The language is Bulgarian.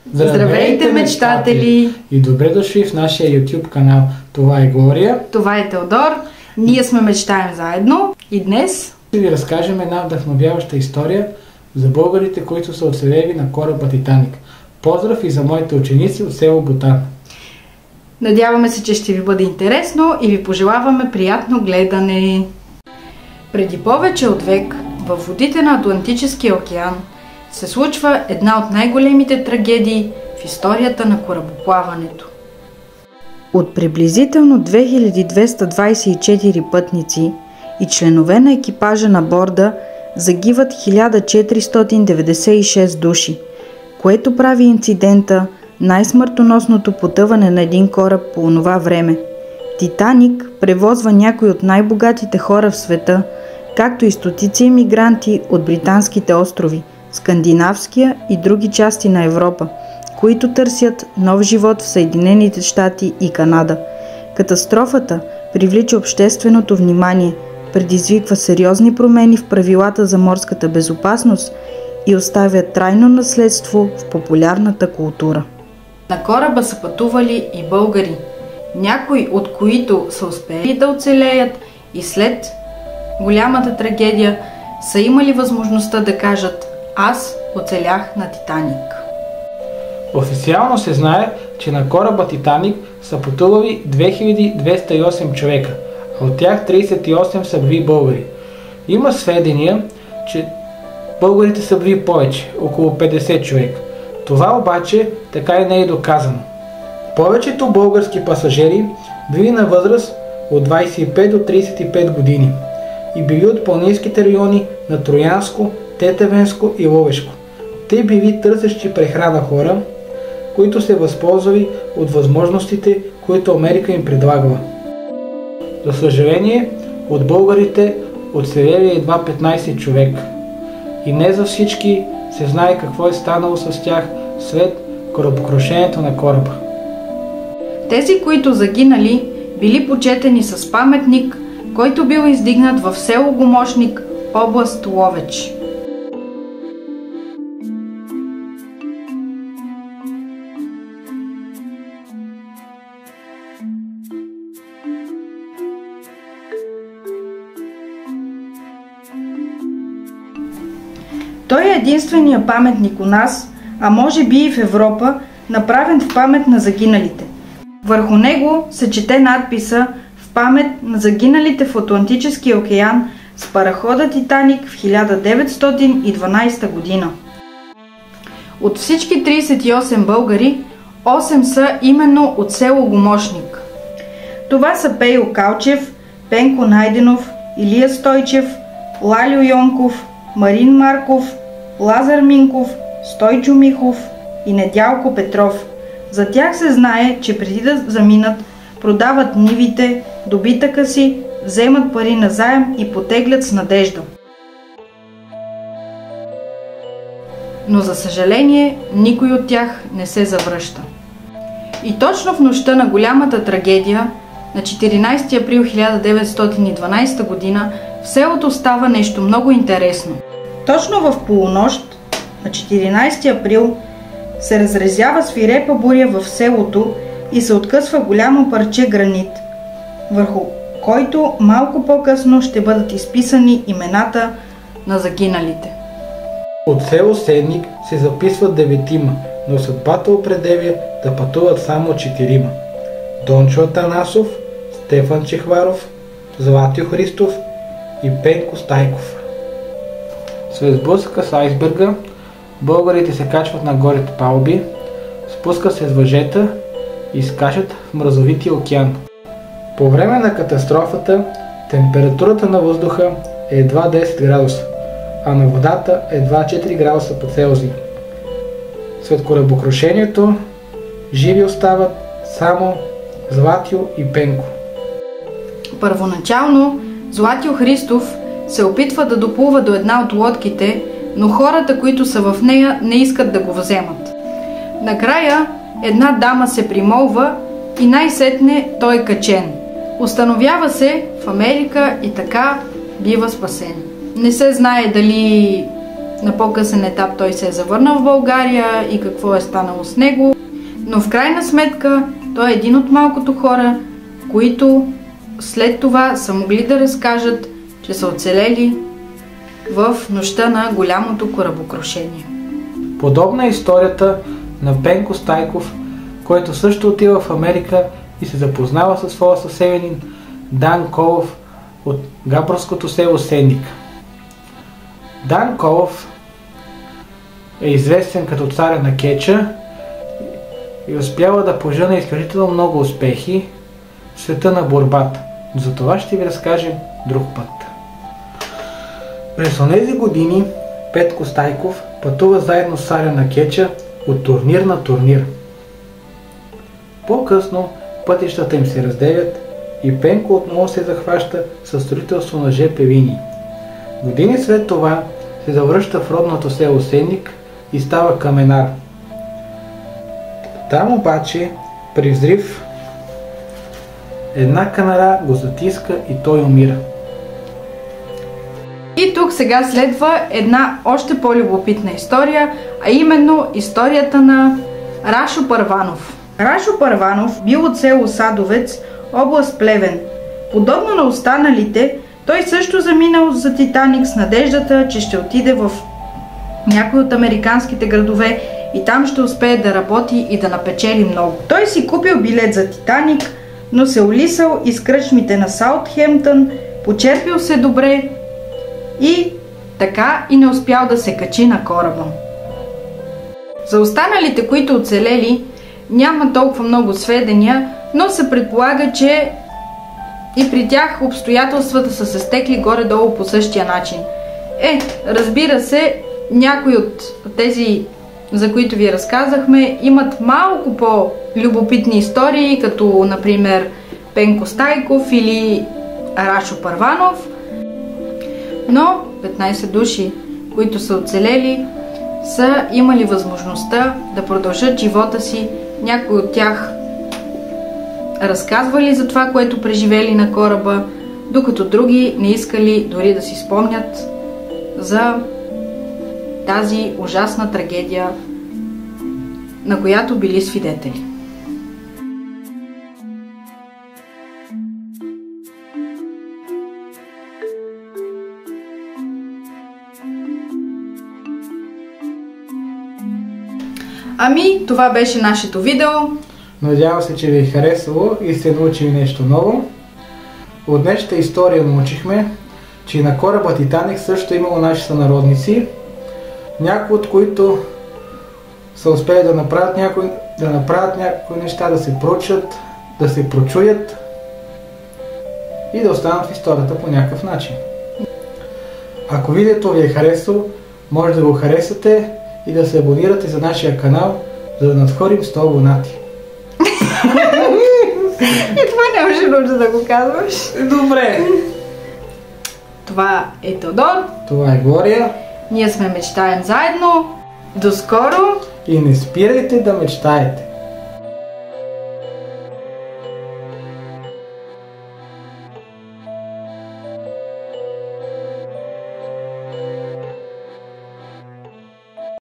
Здравейте, мечтатели! И добре дошли в нашия YouTube канал. Това е Глория. Това е Теодор. Ние сме Мечтаем заедно и днес ще ви разкажем една вдъхновяваща история за българите, които са оцелели на кораба Титаник. Поздрав и за моите ученици от село Бутан. Надяваме се, че ще ви бъде интересно и ви пожелаваме приятно гледане. Преди повече от век във водите на Атлантическия океан се случва една от най-големите трагедии в историята на корабоплаването. От приблизително 2224 пътници и членове на екипажа на борда загиват 1496 души, което прави инцидента най-смъртоносното потъване на един кораб по онова време. Титаник превозва някои от най-богатите хора в света, както и стотици емигранти от британските острови, Скандинавския и други части на Европа, които търсят нов живот в Съединените щати и Канада. Катастрофата привлича общественото внимание, предизвиква сериозни промени в правилата за морската безопасност и оставя трайно наследство в популярната култура. На кораба са пътували и българи, някои от които са успели да оцелеят и след голямата трагедия са имали възможността да кажат: "Аз оцелях на Титаник". Официално се знае, че на кораба Титаник са пътували 2208 човека, а от тях 38 са били българи. Има сведения, че българите са били повече, около 50 човека. Това обаче така и не е доказано. Повечето български пасажери били на възраст от 25 до 35 години и били от планинските райони на Троянско, Тетевенско и Ловешко. Те били търсещи прехрана хора, които се възползвали от възможностите, които Америка им предлагала. За съжаление, от българите оцелели едва 15 човека. И не за всички се знае какво е станало с тях след корабокрушението на кораба. Тези, които загинали, били почетени с паметник, който бил издигнат в село Гомошник, област Ловеч. Той е единствения паметник у нас, а може би и в Европа, направен в памет на загиналите. Върху него се чете надписа "В памет на загиналите в Атлантическия океан с парахода Титаник в 1912 година". От всички 38 българи, 8 са именно от село Гомошник. Това са Пейо Калчев, Пенко Найденов, Илия Стойчев, Лалио Йонков, Марин Марков, Лазар Минков, Стойчо Михов и Недялко Петров. За тях се знае, че преди да заминат, продават нивите, добитъка си, вземат пари назаем и потеглят с надежда. Но за съжаление, никой от тях не се завръща. И точно в нощта на голямата трагедия, на 14 април 1912 година, в селото става нещо много интересно. Точно в полунощ, на 14 април, се разрезява свирепа буря в селото и се откъсва голямо парче гранит, върху който малко по-късно ще бъдат изписани имената на загиналите. От село Седник се записват 9, но съдбата определя да пътуват само 4. Дончо Атанасов, Стефан Чехваров, Златио Христов и Пенко Стайков. След сблъсъка с айсберга, българите се качват на горите палуби, спускат се с въжета и изкачат в мразовития океан. По време на катастрофата температурата на въздуха е едва 10 градуса, а на водата едва 4 градуса по Целзий. След корабокрушението живи остават само Златио и Пенко. Първоначално Златио Христов се опитва да доплува до една от лодките, но хората, които са в нея, не искат да го вземат. Накрая една дама се примолва и най-сетне той е качен. Установява се в Америка и така бива спасен. Не се знае дали на по-късен етап той се е завърнал в България и какво е станало с него. Но в крайна сметка той е един от малкото хора, които след това са могли да разкажат, че са оцелели в нощта на голямото корабокрушение. Подобна е историята на Пенко Стайков, който също отива в Америка и се запознава със своя съселянин Дан Колов от габровското село Сенник. Дан Колов е известен като царя на кеча и успява да пожъне изключително много успехи в света на борбата. Но за това ще ви разкажем друг път. През онези години Петко Стайков пътува заедно с царя на кеча от турнир на турнир. По-късно пътищата им се разделят и Пенко отново се захваща със строителство на ЖП линии. Години след това се завръща в родното село Сенник и става каменар. Там обаче при взрив една канара го затиска и той умира. И тук сега следва една още по-любопитна история, а именно историята на Рашо Първанов. Рашо Първанов бил от село Садовец, област Плевен. Подобно на останалите, той също заминал за Титаник с надеждата, че ще отиде в някой от американските градове и там ще успее да работи и да напечели много. Той си купил билет за Титаник, но се улисал из кръчмите на Саутхемптън, почерпил се добре и така и не успял да се качи на кораба. За останалите, които оцелели, няма толкова много сведения, но се предполага, че и при тях обстоятелствата са се стекли горе-долу по същия начин. Разбира се, някои от тези, за които ви разказахме, имат малко по-любопитни истории, като например Пенко Стайков или Рашо Първанов, но 15 души, които са оцелели, са имали възможността да продължат живота си. Някои от тях разказвали за това, което преживели на кораба, докато други не искали дори да си спомнят за тази ужасна трагедия, на която били свидетели. Ами, това беше нашето видео. Надявам се, че ви е харесало и сте научили нещо ново. От днешната история научихме, че на кораба Титаник също имало наши сънародници, някои от които са успели да направят някои неща, да се проучат, да се прочуят и да останат в историята по някакъв начин. Ако видеото ви е харесало, може да го харесате и да се абонирате за нашия канал, за да надхвърлим 100 абонати. И това нямаше нужда да го казваш. Добре. Това е Теодор. Това е Глория. Ние сме Мечтаем заедно. До скоро! И не спирайте да мечтаете.